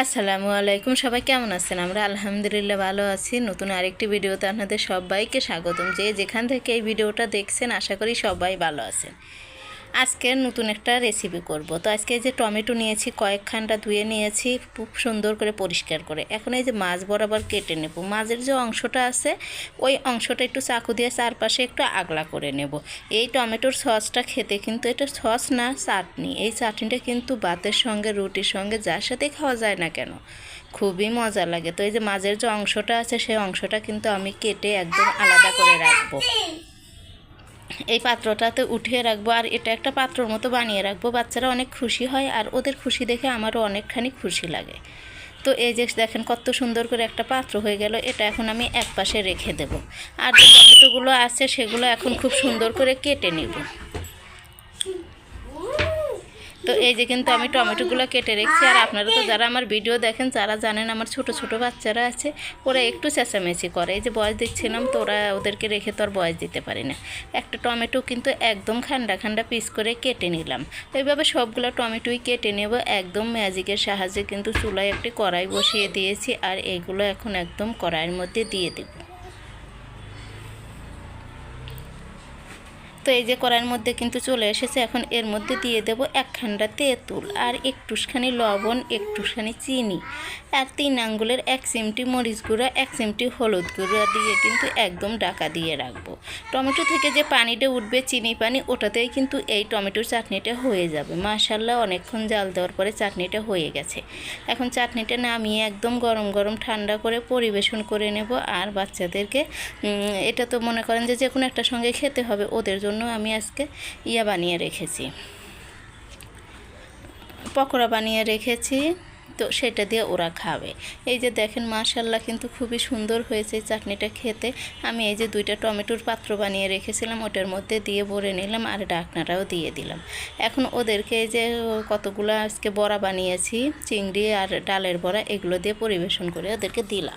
আসসালামু আলাইকুম, সবাই কেমন আছেন? আমরা আলহামদুলিল্লাহ ভালো আছি। নতুন আরেকটি ভিডিওতে আপনাদের সবাইকে স্বাগতম। যে যেখান থেকে এই ভিডিওটা দেখছেন আশা করি সবাই ভালো আছেন। আজকে নতুন একটা রেসিপি করব। তো আজকে এই যে টমেটো নিয়েছি, কয়েকখানটা ধুয়ে নিয়েছি খুব সুন্দর করে পরিষ্কার করে। এখন এই যে মাছ বরাবর কেটে নেব। মাছের যে অংশটা আছে ওই অংশটা একটু চাকু দিয়ে চারপাশে একটু আগলা করে নেব। এই টমেটোর সসটা খেতে কিন্তু এটা সস না, চাটনি। এই চাটনিটা কিন্তু ভাতের সঙ্গে, রুটির সঙ্গে যার সাথে খাওয়া যায় না কেন খুবই মজা লাগে। তো এই যে মাছের যে অংশটা আছে সেই অংশটা কিন্তু আমি কেটে একদম আলাদা করে রাখবো। এই পাত্রটাতে উঠিয়ে রাখবো, আর এটা একটা পাত্রর মতো বানিয়ে রাখবো। বাচ্চারা অনেক খুশি হয়, আর ওদের খুশি দেখে আমারও অনেকখানি খুশি লাগে। তো এই যে দেখেন কত সুন্দর করে একটা পাত্র হয়ে গেল। এটা এখন আমি এক পাশে রেখে দেব। আর যে টমেটোগুলো আছে সেগুলো এখন খুব সুন্দর করে কেটে নেব। তো এই যে কিন্তু আমি টমেটোগুলো কেটে রেখেছি। আর আপনারা তো যারা আমার ভিডিও দেখেন যারা জানেন আমার ছোট ছোট বাচ্চারা আছে, ওরা একটু চেঁচামেচি করে। এই যে বয়স দিচ্ছিলাম তো ওরা ওদেরকে রেখে তো আর বয়স দিতে পারি না। একটা টমেটো কিন্তু একদম খান্ডা খান্ডা পিস করে কেটে নিলাম। এইভাবে সবগুলো টমেটোই কেটে নেব একদম ম্যাজিকের সাহায্যে। কিন্তু চুলায় একটি কড়াই বসিয়ে দিয়েছি, আর এইগুলো এখন একদম কড়াইয়ের মধ্যে দিয়ে দেব। তো এই যে কড়াইয়ের মধ্যে কিন্তু চলে এসেছে। এখন এর মধ্যে দিয়ে দেব একখান্ডা তেঁতুল, আর একটুখানি লবণ, একটুখানি চিনি, আর 3 আঙ্গুলের 1 চিমটি মরিচ গুঁড়া, 1 চিমটি হলুদ গুঁড়া দিয়ে কিন্তু একদম ঢাকা দিয়ে রাখবো। টমেটো থেকে যে পানিটা উঠবে, চিনি পানি, ওটাতেই কিন্তু এই টমেটোর চাটনিটা হয়ে যাবে। মাশাআল্লাহ, অনেকক্ষণ জাল দেওয়ার পরে চাটনিটা হয়ে গেছে। এখন চাটনিটা নামিয়ে একদম গরম গরম ঠান্ডা করে পরিবেশন করে নেব। আর বাচ্চাদেরকে এটা তো মনে করেন যে কোনো একটা সঙ্গে খেতে হবে, ওদের জন্য আমি আজকে বানিয়ে রেখেছি, পকোড়া বানিয়ে রেখেছি। তো সেটা দিয়ে ওরা খাবে। এই যে দেখেন মাশাআল্লাহ কিন্তু খুবই সুন্দর হয়েছে চাটনিটা খেতে। আমি এই যে 2টা টমেটোর পাত্র বানিয়ে রেখেছিলাম, ওটার মধ্যে দিয়ে ভরে নিলাম, আর ঢাকনাটাও দিয়ে দিলাম। এখন ওদেরকে এই যে কতগুলো আজকে বড়া বানিয়েছি, চিংড়ি আর ডালের বড়া, এগুলো দিয়ে পরিবেশন করে ওদেরকে দিলাম।